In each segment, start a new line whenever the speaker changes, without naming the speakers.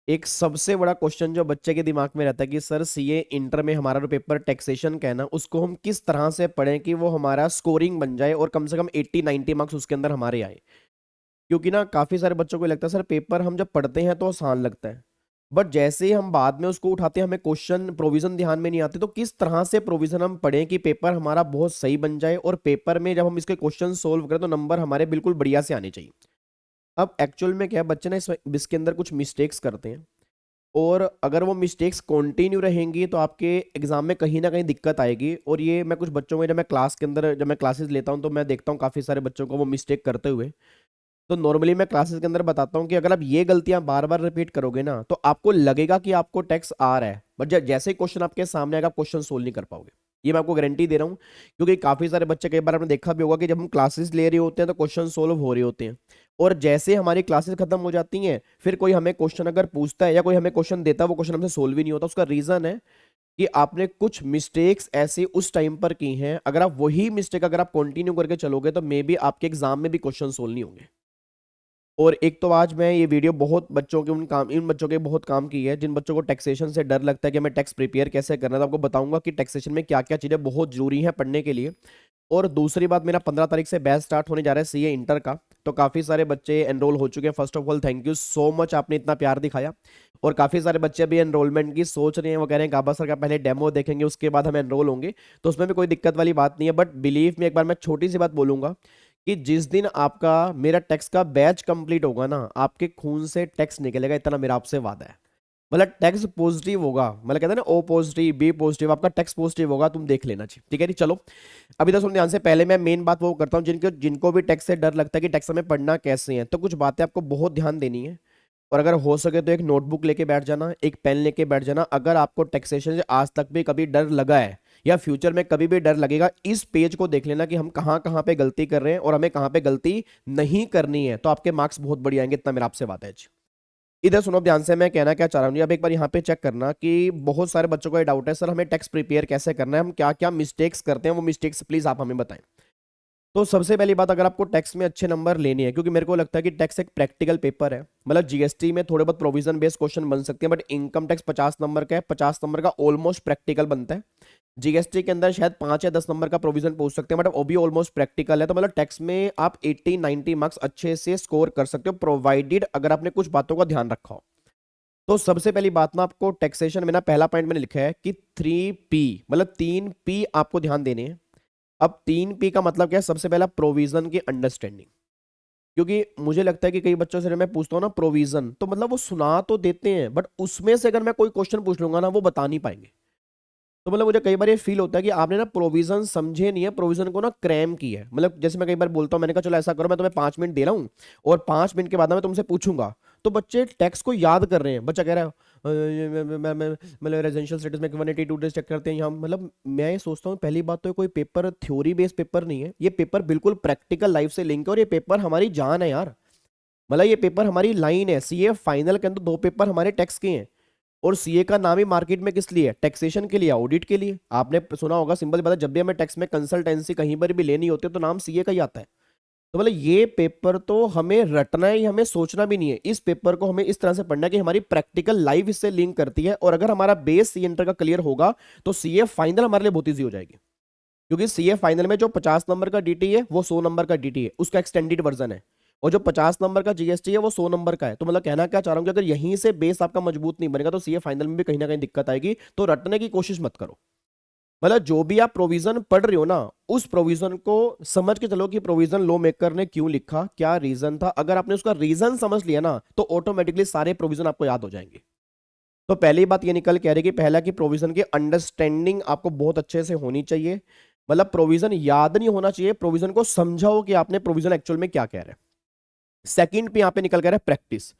एक सबसे बड़ा क्वेश्चन जो बच्चे के दिमाग में रहता है कि सर सीए इंटर में हमारा जो पेपर टैक्सेशन का है ना, उसको हम किस तरह से पढ़ें कि वो हमारा स्कोरिंग बन जाए और कम से कम 80-90 मार्क्स उसके अंदर हमारे आए। क्योंकि ना काफी सारे बच्चों को लगता है सर पेपर हम जब पढ़ते हैं तो आसान लगता है, बट जैसे ही हम बाद में उसको उठाते हैं हमें क्वेश्चन प्रोविजन ध्यान में नहीं आते। तो किस तरह से प्रोविजन हम पढ़ें कि पेपर हमारा बहुत सही बन जाए और पेपर में जब हम इसके क्वेश्चन सोल्व करें तो नंबर हमारे बिल्कुल बढ़िया से आने चाहिए। अब एक्चुअल में क्या है, बच्चे ना इसके अंदर कुछ मिस्टेक्स करते हैं, और अगर वो मिस्टेक्स कंटिन्यू रहेंगी तो आपके एग्जाम में कहीं ना कहीं दिक्कत आएगी। और ये मैं कुछ बच्चों में जब मैं क्लासेस लेता हूँ तो मैं देखता हूँ काफ़ी सारे बच्चों को वो मिस्टेक करते हुए। तो नॉर्मली मैं क्लासेस के अंदर बताता हूँ कि अगर आप ये गलतियां बार बार रिपीट करोगे ना तो आपको लगेगा कि आपको टैक्स आ रहा है, बट जैसे ही क्वेश्चन आपके सामने आएगा आप क्वेश्चन सोल्व नहीं कर पाओगे। ये मैं आपको गारंटी दे रहा हूँ, क्योंकि काफी सारे बच्चे, कई बार आपने देखा भी होगा कि जब हम क्लासेस ले रहे होते हैं तो क्वेश्चन सोल्व हो रहे होते हैं, और जैसे हमारी क्लासेस खत्म हो जाती हैं फिर कोई हमें क्वेश्चन अगर पूछता है या कोई हमें क्वेश्चन देता है वो क्वेश्चन हमसे सोल्व ही नहीं होता। उसका रीजन है कि आपने कुछ मिस्टेक्स ऐसे उस टाइम पर की हैं। अगर आप वही मिस्टेक अगर आप कंटिन्यू करके चलोगे तो मे बी आपके एग्जाम में भी क्वेश्चन सोल्व नहीं होंगे। और एक तो आज मैं ये वीडियो बहुत बच्चों के उन काम इन बच्चों के बहुत काम की है जिन बच्चों को टैक्सेशन से डर लगता है कि हमें टैक्स प्रिपेयर कैसे करना है। तो आपको बताऊंगा कि टैक्सेशन में क्या क्या चीज़ें बहुत जरूरी हैं पढ़ने के लिए। और दूसरी बात, मेरा 15 तारीख से बैच स्टार्ट होने जा रहा है सीए इंटर का, तो काफ़ी सारे बच्चे एनरोल हो चुके हैं। First of all thank you so much, आपने इतना प्यार दिखाया। और काफ़ी सारे बच्चे अभी एनरोलमेंट की सोच रहे हैं, वो कह रहे हैं गाबा सर का पहले डेमो देखेंगे उसके बाद हम एनरोल होंगे। तो उसमें भी कोई दिक्कत वाली बात नहीं है, बट बिलीव में एक बार मैं छोटी सी बात बोलूंगा कि जिस दिन आपका मेरा टैक्स का बैच कंप्लीट होगा ना, आपके खून से टैक्स निकलेगा, इतना मेरा आपसे वादा है। मतलब टैक्स पॉजिटिव होगा, मतलब कहते हैं ना ओ पॉजिटिव बी पॉजिटिव, आपका टैक्स पॉजिटिव होगा, तुम देख लेना चाहिए। ठीक है जी, चलो अभी तो सुनो ध्यान से। पहले मैं मेन बात वो करता हूँ जिनको जिनको भी टैक्स से डर लगता है कि टैक्स में पढ़ना कैसे है, तो कुछ बातें आपको बहुत ध्यान देनी है। और अगर हो सके तो एक नोटबुक लेके बैठ जाना, एक पेन लेके बैठ जाना। अगर आपको टैक्सेशन से आज तक भी कभी डर लगा है या फ्यूचर में कभी भी डर लगेगा, इस पेज को देख लेना कि हम कहाँ कहाँ पे गलती कर रहे हैं और हमें कहाँ पे गलती नहीं करनी है, तो आपके मार्क्स बहुत बढ़िया आएंगे, इतना मेरा आपसे वादा है जी। इधर सुनो ध्यान से, मैं कहना क्या चाह रहा हूँ, अब एक बार यहाँ पे चेक करना कि बहुत सारे बच्चों को ये डाउट है सर हमें टैक्स प्रिपेयर कैसे करना है, हम क्या क्या मिस्टेक्स करते हैं, वो मिस्टेक्स प्लीज आप हमें बताएं। तो सबसे पहली बात, अगर आपको टैक्स में अच्छे नंबर लेने हैं, क्योंकि मेरे को लगता है कि टैक्स एक प्रैक्टिकल पेपर है, मतलब जीएसटी में थोड़े बहुत प्रोविजन बेस्ड क्वेश्चन बन सकते हैं, बट इनकम टैक्स 50 नंबर का है, 50 नंबर का ऑलमोस्ट प्रैक्टिकल बनता है। जीएसटी के अंदर शायद 5 या 10 नंबर का प्रोविजन पूछ सकते हैं, बट वो भी ऑलमोस्ट प्रैक्टिकल है। तो मतलब टैक्स में आप 80-90 मार्क्स अच्छे से स्कोर कर सकते हो, प्रोवाइडेड अगर आपने कुछ बातों का ध्यान रखा हो। तो सबसे पहली बात ना, आपको टैक्सेशन में ना पहला पॉइंट मैंने लिखा है कि 3P, मतलब 3P आपको ध्यान देने हैं। अब 3P का मतलब क्या है? सबसे पहला प्रोविजन की अंडरस्टैंडिंग। क्योंकि मुझे लगता है कि कई बच्चों से जब मैं पूछता हूँ ना प्रोविजन, तो मतलब वो सुना तो देते हैं बट उसमें से अगर मैं कोई क्वेश्चन पूछ लूंगा ना वो बता नहीं पाएंगे। तो मतलब मुझे कई बार ये फील होता है कि आपने ना प्रोविजन समझे नहीं है, प्रोविजन को ना क्रैम की है। मतलब जैसे मैं कई बार बोलता हूँ, मैंने कहा चलो ऐसा करो मैं तुम्हें 5 मिनट दे रहा हूँ और 5 मिनट के बाद ना मैं तुमसे पूछूंगा, तो बच्चे टेक्स्ट को याद कर रहे हैं। बच्चा कह रहा है मतलब रेजिडेंशियल स्टेटस में 182 डेज चेक करते हैं यहाँ। मतलब मैं ये सोचता हूँ पहली बात तो ये कोई पेपर थ्योरी बेस्ड पेपर नहीं है, ये पेपर बिल्कुल प्रैक्टिकल लाइफ से लिंक है, और ये पेपर हमारी जान है यार। मतलब ये पेपर हमारी लाइन है। सीए फाइनल के अंदर 2 पेपर हमारे टैक्स के हैं, और सीए का नाम ही मार्केट में किस लिए है? टैक्सेशन के लिए, ऑडिट के लिए। आपने सुना होगा, सिंपल बात है, जब भी हमें टैक्स में कंसल्टेंसी कहीं पर भी लेनी होती है तो नाम सीए का ही आता है। तो मतलब ये पेपर तो हमें रटना है, हमें सोचना भी नहीं है। इस पेपर को हमें इस तरह से पढ़ना है कि हमारी प्रैक्टिकल लाइफ इससे लिंक करती है, और अगर हमारा बेस सी इंटर का क्लियर होगा तो सीए फाइनल हमारे लिए बहुत ईजी हो जाएगी। क्योंकि सीए फाइनल में जो 50 नंबर का डीटी है वो 100 नंबर का डीटी है, उसका एक्सटेंडेड वर्जन है। और जो 50 नंबर का जीएसटी है वो 100 नंबर का है। तो मतलब कहना क्या चाह रहा हूँ कि अगर यहीं से बेस आपका मजबूत नहीं बनेगा तो सीए फाइनल में भी कहीं ना कहीं दिक्कत आएगी। तो रटने की कोशिश मत करो। मतलब जो भी आप प्रोविजन पढ़ रहे हो ना, उस प्रोविजन को समझ के चलो कि प्रोविजन लॉ मेकर ने क्यों लिखा, क्या रीजन था। अगर आपने उसका रीजन समझ लिया ना तो ऑटोमेटिकली सारे प्रोविजन आपको याद हो जाएंगे। तो पहली बात ये निकल के आ रही है कि पहला कि प्रोविजन की अंडरस्टैंडिंग आपको बहुत अच्छे से होनी चाहिए। मतलब प्रोविजन याद नहीं होना चाहिए, प्रोविजन को समझाओ कि आपने प्रोविजन एक्चुअल में क्या कह रहे हैं। सेकंड पे यहाँ पे निकल कर है प्रैक्टिस।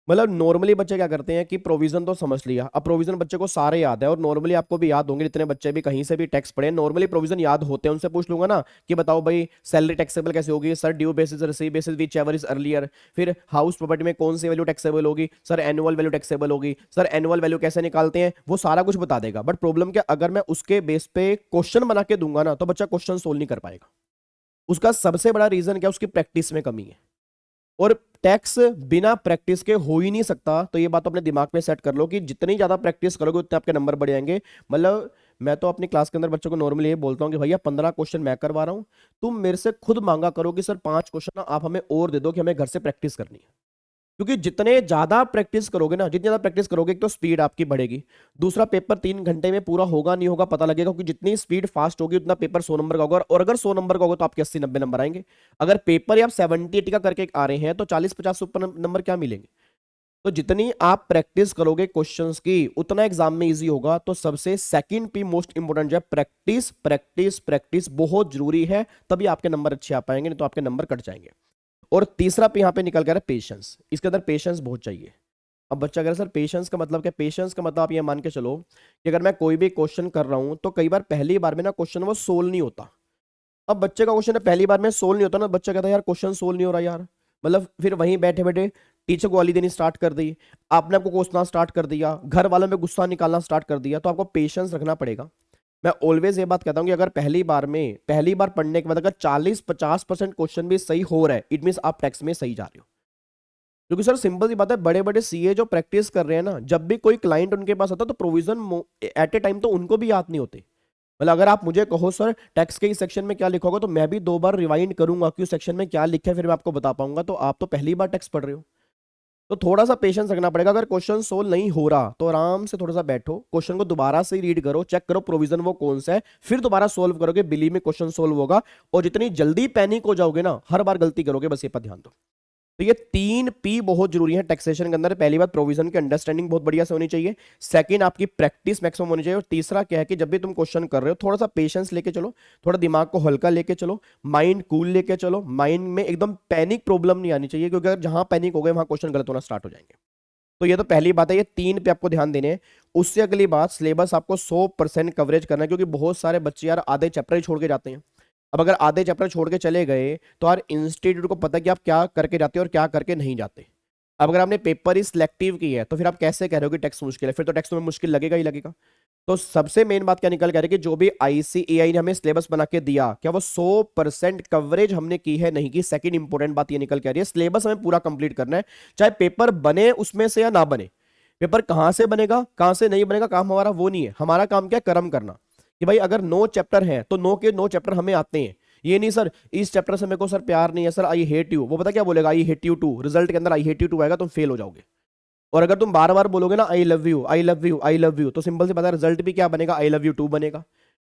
मतलब नॉर्मली बच्चे क्या करते हैं कि प्रोविजन तो समझ लिया, अब प्रोविजन बच्चे को सारे याद है, और नॉर्मली आपको भी याद होंगे जितने बच्चे भी कहीं से भी टैक्स पढ़े, नॉर्मली प्रोविजन याद होते हैं। उनसे पूछ लूंगा ना कि बताओ भाई सैलरी टैक्सेबल कैसे होगी sir? Due basis, receive basis, which ever is earlier. फिर हाउस प्रॉपर्टी में कौन सी वैल्यू टैक्सेबल होगी सर? एनुअल वैल्यू टैक्सेबल होगी सर। एनुअल वैल्यू कैसे निकालते हैं? वो सारा कुछ बता देगा। बट प्रॉब्लम क्या, अगर मैं उसके बेस पे क्वेश्चन बना के दूंगा ना तो बच्चा क्वेश्चन सोल्व नहीं कर पाएगा। उसका सबसे बड़ा रीजन क्या? उसकी प्रैक्टिस में कमी है। और टैक्स बिना प्रैक्टिस के हो ही नहीं सकता। तो ये बात अपने दिमाग में सेट कर लो कि जितनी ज्यादा प्रैक्टिस करोगे उतने आपके नंबर बढ़ जाएंगे। मतलब मैं तो अपनी क्लास के अंदर बच्चों को नॉर्मली ये बोलता हूँ कि भैया 15 क्वेश्चन मैं करवा रहा हूँ, तुम मेरे से खुद मांगा करो कि सर 5 क्वेश्चन आप हमें और दे दो कि हमें घर से प्रैक्टिस करनी है। क्योंकि जितने ज्यादा प्रैक्टिस करोगे ना, जितनी ज्यादा प्रैक्टिस करोगे, एक तो स्पीड आपकी बढ़ेगी, दूसरा पेपर 3 घंटे में पूरा होगा नहीं होगा पता लगेगा, क्योंकि जितनी स्पीड फास्ट होगी उतना पेपर 100 नंबर का होगा, और अगर 100 नंबर का होगा तो आपके 80-90 नंबर आएंगे। अगर पेपर आप 70-80 का करके आ रहे हैं तो 40-50 ऊपर नंबर क्या मिलेंगे। तो जितनी आप प्रैक्टिस करोगे क्वेश्चंस की उतना एग्जाम में इजी होगा। तो सबसे सेकंड पी मोस्ट इंपोर्टेंट जो है प्रैक्टिस, प्रैक्टिस, प्रैक्टिस बहुत जरूरी है, तभी आपके नंबर अच्छे आ पाएंगे, नहीं तो आपके नंबर कट जाएंगे। और तीसरा पे यहाँ पे निकल कर पेशेंस, इसके अंदर पेशेंस बहुत चाहिए। अब बच्चा कह रहा है सर पेशेंस का मतलब क्या? पेशेंस का मतलब आप ये मान के चलो कि अगर मैं कोई भी क्वेश्चन कर रहा हूं तो कई बार पहली बार में ना क्वेश्चन वो सोल्व नहीं होता। अब बच्चे का क्वेश्चन है पहली बार में सोल्व नहीं होता ना, बच्चा कहता है यार क्वेश्चन सोल्व नहीं हो रहा यार। मतलब फिर वहीं बैठे बैठे टीचर को गाली देनी स्टार्ट कर दी, आपने आपको कोसना स्टार्ट कर दिया, घर वालों में गुस्सा निकालना स्टार्ट कर दिया। तो आपको पेशेंस रखना पड़ेगा। मैं ऑलवेज ये बात कहता हूँ कि अगर पहली बार पढ़ने के बाद अगर 40-50% क्वेश्चन भी सही हो रहा है, इट मीन आप टेक्स्ट में सही जा रहे हो। क्योंकि सर सिंपल सी बात है, बड़े बड़े सीए जो प्रैक्टिस कर रहे हैं ना, जब भी कोई क्लाइंट उनके पास आता है तो प्रोविजन एट ए टाइम तो उनको भी याद नहीं होते। मतलब अगर आप मुझे कहो सर टैक्स के इस सेक्शन में क्या लिखा होगा, तो मैं भी 2 बार रिवाइंड करूंगा कि उस सेक्शन में क्या लिखा है, फिर मैं आपको बता पाऊंगा। तो आप तो पहली बार टैक्स पढ़ रहे हो, तो थोड़ा सा पेशेंस रखना पड़ेगा। अगर क्वेश्चन सोल्व नहीं हो रहा तो आराम से थोड़ा सा बैठो, क्वेश्चन को दोबारा से रीड करो, चेक करो प्रोविजन वो कौन सा है, फिर दोबारा सोल्व करोगे, बिलीव में क्वेश्चन सोल्व होगा। और जितनी जल्दी पैनिक हो जाओगे ना, हर बार गलती करोगे, बस ये पर ध्यान दो। तो ये 3 P बहुत जरूरी है टैक्सेशन के अंदर। पहली बात प्रोविजन की अंडरस्टैंडिंग बहुत बढ़िया से होनी चाहिए, सेकंड आपकी प्रैक्टिस मैक्सिमम होनी चाहिए, और तीसरा क्या है कि जब भी तुम क्वेश्चन कर रहे हो थोड़ा सा पेशेंस लेके चलो, थोड़ा दिमाग को हल्का लेके चलो, माइंड कूल लेके चलो, माइंड में एकदम पैनिक प्रॉब्लम नहीं आनी चाहिए, क्योंकि अगर जहां पैनिक हो गए वहां क्वेश्चन गलत होना स्टार्ट हो जाएंगे। तो ये तो पहली बात है, ये 3 पे आपको ध्यान देने हैं। उससे अगली बात, सिलेबस आपको 100% कवरेज करना है, क्योंकि बहुत सारे बच्चे यार आधे चैप्टर ही छोड़ के जाते हैं। अब अगर आधे चैप्टर छोड़ के चले गए तो यार इंस्टीट्यूट को पता है कि आप क्या करके जाते हो और क्या करके नहीं जाते। अब अगर आपने पेपर ही सिलेक्टिव की है तो फिर आप कैसे कह रहे हो कि टेक्स्ट मुश्किल है? फिर तो टेक्स्ट में मुश्किल लगेगा ही लगेगा। तो सबसे मेन बात क्या निकल के आ रही है कि जो भी आईसीएआई ने हमें सिलेबस बना के दिया, क्या वो 100% कवरेज हमने की है? नहीं की। सेकंड इंपॉर्टेंट बात ये निकल के आ रही है, सिलेबस हमें पूरा कंप्लीट करना है, चाहे पेपर बने उसमें से या ना बने। पेपर कहां से बनेगा कहां से नहीं बनेगा काम हमारा वो नहीं है, हमारा काम क्या है? कर्म करना। कि भाई अगर 9 चैप्टर हैं तो 9 के 9 चैप्टर हमें आते हैं। ये नहीं सर इस चैप्टर से मेरे को सर प्यार नहीं है सर, आई हेट यू, वो पता क्या बोलेगा? I hate you too. Result के अंदर आई हेट यू टू आएगा, तुम फेल हो जाओगे। और अगर तुम बार बार बोलोगे ना I love you, I love you, I love you, तो सिंपल से पता है रिजल्ट भी क्या बनेगा? आई लव यू टू बनेगा।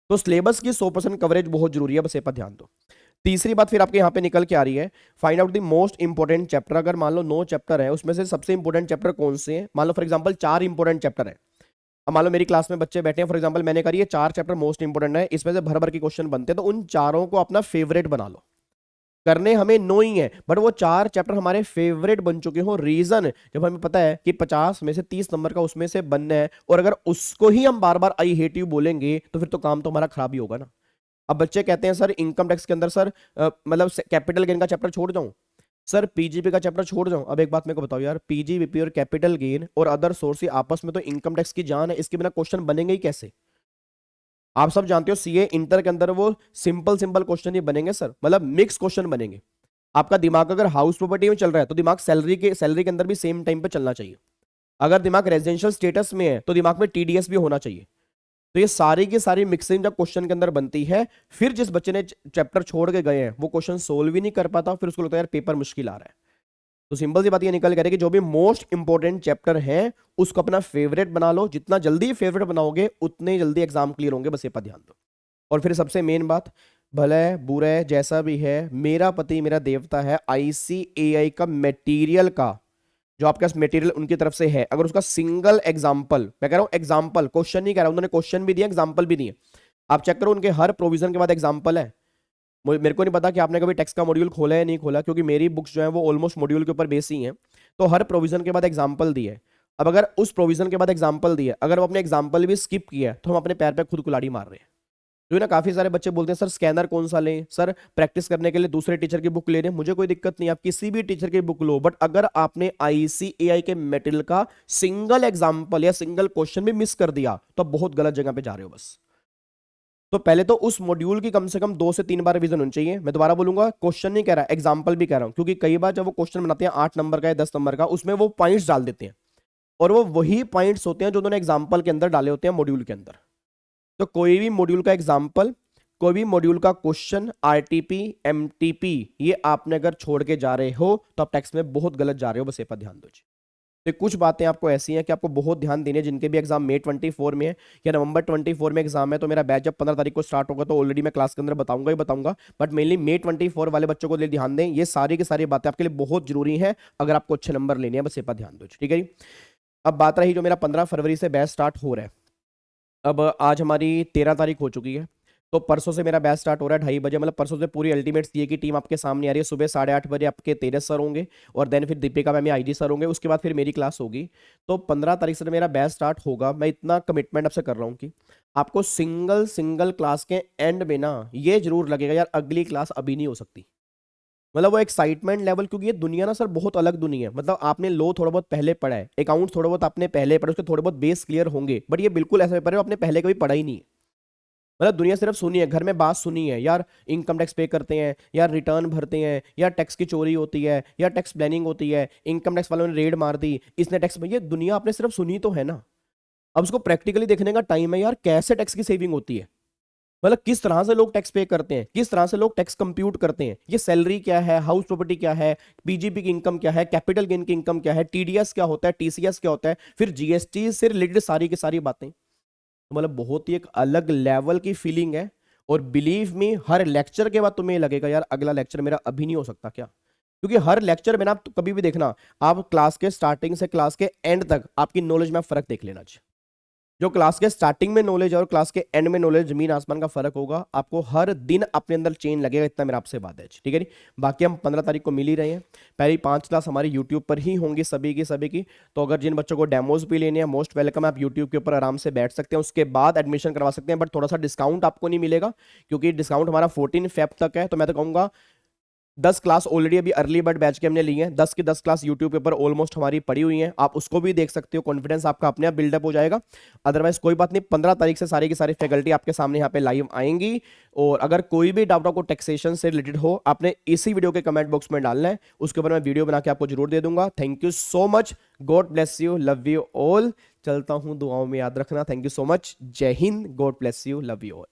तो सिलेबस की 100% कवरेज बहुत जरूरी है, बस ये पर ध्यान दो। तीसरी बात फिर आपके यहाँ पे निकल के आ रही है, find out the most important chapter. अगर मान लो 9 चैप्टर है, उसमें से सबसे इंपोर्टेंट चैप्टर कौन से हैं? मान लो फॉर एग्जांपल 4 इंपोर्टेंट चैप्टर है। अब मान लो मेरी क्लास में बच्चे बैठे हैं, फॉर एग्जांपल मैंने कहा ये 4 चैप्टर मोस्ट इंपोर्टेंट है, इसमें से भर भर के क्वेश्चन बनते हैं, तो उन चारों को अपना फेवरेट बना लो। करने हमें 9 ही है, बट वो 4 चैप्टर हमारे फेवरेट बन चुके हो। रीजन, जब हमें पता है कि 50 में से 30 नंबर का उसमें से बनना है, और अगर उसको ही हम बार बार आई हेट यू बोलेंगे तो फिर तो काम तो हमारा खराब ही होगा ना। अब बच्चे कहते हैं सर इनकम टैक्स के अंदर सर मतलब कैपिटल गेन का चैप्टर छोड़ जाऊं, सर पीजीपी का चैप्टर छोड़ जाऊं। अब एक बात मेरे को बताओ यार, पीजीबीपी और कैपिटल गेन और अदर सोर्स आपस में तो इनकम टैक्स की जान है, इसके बिना क्वेश्चन बनेंगे ही कैसे? आप सब जानते हो सीए इंटर के अंदर वो सिंपल सिंपल क्वेश्चन ही बनेंगे सर, मतलब मिक्स क्वेश्चन बनेंगे। आपका दिमाग अगर हाउस प्रॉपर्टी में चल रहा है तो दिमाग सैलरी के अंदर भी सेम टाइम पे चलना चाहिए। अगर दिमाग रेजिडेंशियल स्टेटस में है तो दिमाग में टीडीएस भी होना चाहिए। तो ये सारी की सारी मिक्सिंग जब क्वेश्चन के अंदर बनती है, फिर जिस बच्चे ने चैप्टर छोड़ के गए हैं वो क्वेश्चन सोल्व ही नहीं कर पाता, फिर उसको लगता है यार पेपर मुश्किल आ रहा है। तो सिंपल सी बात ये निकल कर है कि जो भी मोस्ट इंपॉर्टेंट चैप्टर है उसको अपना फेवरेट बना लो, जितना जल्दी फेवरेट बनाओगे उतने जल्दी एग्जाम क्लियर होंगे, बस ये पर ध्यान दो। और फिर सबसे मेन बात, भला है बुरा है जैसा भी है, मेरा पति मेरा देवता है, आईसीएआई का मटेरियल का जो आपके पास मटेरियल उनकी तरफ से है, अगर उसका सिंगल एग्जांपल, मैं कह रहा हूं एग्जांपल, क्वेश्चन नहीं कह रहा हूं, उन्होंने क्वेश्चन भी दिया एग्जांपल भी दिए, आप चेक करो उनके हर प्रोविजन के बाद एग्जांपल है। मेरे को नहीं पता कि आपने कभी टेक्स्ट का मॉड्यूल खोला है नहीं खोला, क्योंकि मेरी बुक्स जो है वो ऑलमोस्ट मॉड्यूल के ऊपर बेस ही हैं। तो हर प्रोविजन के बाद एग्जांपल दी है। अब अगर उस प्रोविजन के बाद एग्जांपल दिया, अगर वो अपने एग्जांपल भी स्किप किया है तो हम अपने पैर पे खुद कुल्हाड़ी मार रहे हैं। जो है ना, काफी सारे बच्चे बोलते हैं सर स्कैनर कौन सा लें, सर प्रैक्टिस करने के लिए दूसरे टीचर की बुक ले रहे हैं। मुझे कोई दिक्कत नहीं, आप किसी भी टीचर की बुक लो, बट अगर आपने आईसीएआई के मटेरियल का सिंगल एग्जांपल या सिंगल क्वेश्चन भी मिस कर दिया तो आप बहुत गलत जगह पे जा रहे हो बस। तो पहले तो उस मॉड्यूल की कम से कम 2 से 3 बार रिवीजन होनी चाहिए। मैं दोबारा बोलूंगा, क्वेश्चन नहीं कह रहा, एग्जाम्पल भी कह रहा हूं, क्योंकि कई बार जब वो क्वेश्चन बनाते हैं 8 नंबर का या 10 नंबर का, उसमें वो पॉइंट्स डाल देते हैं और वो वही पॉइंट्स होते हैं जो उन्होंने एग्जाम्पल के अंदर डाले होते हैं मॉड्यूल के अंदर। तो कोई भी मॉड्यूल का एग्जाम्पल, कोई भी मॉड्यूल का क्वेश्चन, आरटीपी, एमटीपी, ये आपने अगर छोड़ के जा रहे हो तो आप टेक्स्ट में बहुत गलत जा रहे हो, बस ये पर ध्यान दो जी। तो कुछ बातें आपको ऐसी हैं कि आपको बहुत ध्यान देने, जिनके भी एग्जाम मई 24 में है या नवंबर 24 में एग्जाम है। तो मेरा बैच जब 15 तारीख को स्टार्ट होगा तो ऑलरेडी मैं क्लास के अंदर बताऊंगा ही बताऊंगा, बट मेनली मई 24 वाले बच्चों को ध्यान दें, ये सारी की सारी बातें आपके लिए बहुत जरूरी है अगर आपको अच्छे नंबर लेने हैं, बस ये पर ध्यान दो, ठीक है जी। अब बात रही जो मेरा 15 फरवरी से बैच स्टार्ट हो रहा है। अब आज हमारी 13 तारीख हो चुकी है, तो परसों से मेरा बैच स्टार्ट हो रहा है 2:30 बजे। मतलब परसों से पूरी अल्टीमेट सीए की टीम आपके सामने आ रही है। सुबह 8:30 बजे आपके तेजस सर होंगे और देन फिर दीपिका मैम आईडी सर होंगे, उसके बाद फिर मेरी क्लास होगी। तो 15 तारीख से मेरा बैच स्टार्ट होगा। मैं इतना कमिटमेंट आपसे कर रहा हूँ कि आपको सिंगल सिंगल क्लास के एंड में ना ये जरूर लगेगा यार अगली क्लास अभी नहीं हो सकती। मतलब वो एक्साइटमेंट लेवल, क्योंकि ये दुनिया ना सर बहुत अलग दुनिया है। मतलब आपने लो थोड़ा बहुत पहले पढ़ा है, अकाउंट थोड़ा बहुत आपने पहले पढ़ा, उसके थोड़े बहुत बेस क्लियर होंगे, बट ये बिल्कुल ऐसा पेपर है आपने पहले कभी पढ़ा ही नहीं है। मतलब दुनिया सिर्फ सुनी है, घर में बात सुनी है यार, इनकम टैक्स पे करते हैं यार, रिटर्न भरते हैं यार, टैक्स की चोरी होती है यार, टैक्स प्लानिंग होती है, इनकम टैक्स वालों ने रेड मार दी, इसने टैक्स, ये दुनिया आपने सिर्फ सुनी तो है ना। अब उसको प्रैक्टिकली देखने का टाइम है यार, कैसे टैक्स की सेविंग होती है, मतलब किस तरह से लोग टैक्स पे करते हैं, किस तरह से लोग टैक्स कंप्यूट करते हैं, ये सैलरी क्या है, हाउस प्रॉपर्टी क्या है, पीजीपी की इनकम क्या है, कैपिटल गेन की इनकम क्या है, टीडीएस क्या होता है, टीसीएस क्या होता है, फिर जीएसटी से रिलेटेड सारी की सारी बातें। तो मतलब बहुत ही एक अलग लेवल की फीलिंग है। और बिलीव मी, हर लेक्चर के बाद तुम्हें लगेगा यार अगला लेक्चर मेरा अभी नहीं हो सकता क्या, क्योंकि हर लेक्चर में ना आप कभी भी देखना, आप क्लास के स्टार्टिंग से क्लास के एंड तक आपकी नॉलेज में फर्क देख लेना। जो क्लास के स्टार्टिंग में नॉलेज और क्लास के एंड में नॉलेज, जमीन आसमान का फर्क होगा। आपको हर दिन अपने अंदर चेंज लगेगा, इतना मेरा आपसे बात है, ठीक है जी। बाकी हम 15 तारीख को मिल ही रहे हैं। पहली 5 क्लास हमारी यूट्यूब पर ही होंगी सभी की सभी की। तो अगर जिन बच्चों को डेमोज भी लेने हैं, मोस्ट वेलकम, आप यूट्यूब के ऊपर आराम से बैठ सकते हैं, उसके बाद एडमिशन करवा सकते हैं। बट थोड़ा सा डिस्काउंट आपको नहीं मिलेगा, क्योंकि डिस्काउंट हमारा 14 फेब तक है। तो मैं तो कहूँगा 10 क्लास ऑलरेडी अभी अर्ली बर्ड बैच के हमने ली हैं, 10 की 10 क्लास यूट्यूब के ऊपर ऑलमोस्ट हमारी पड़ी हुई हैं, आप उसको भी देख सकते हो, कॉन्फिडेंस आपका अपने आप बिल्डअप हो जाएगा। अदरवाइज कोई बात नहीं, 15 तारीख से सारी की सारी फैकल्टी आपके सामने यहाँ पे लाइव आएंगी। और अगर कोई भी डाउट आपको टैक्सेशन से रिलेटेड हो, आपने इसी वीडियो के कमेंट बॉक्स में डालना है, उसके ऊपर मैं वीडियो बना के आपको जरूर दे दूंगा। Thank you so much, God bless you, love you all. चलता हूँ, दुआओं में याद रखना। थैंक यू सो मच, जय Hind, God bless you, love you all.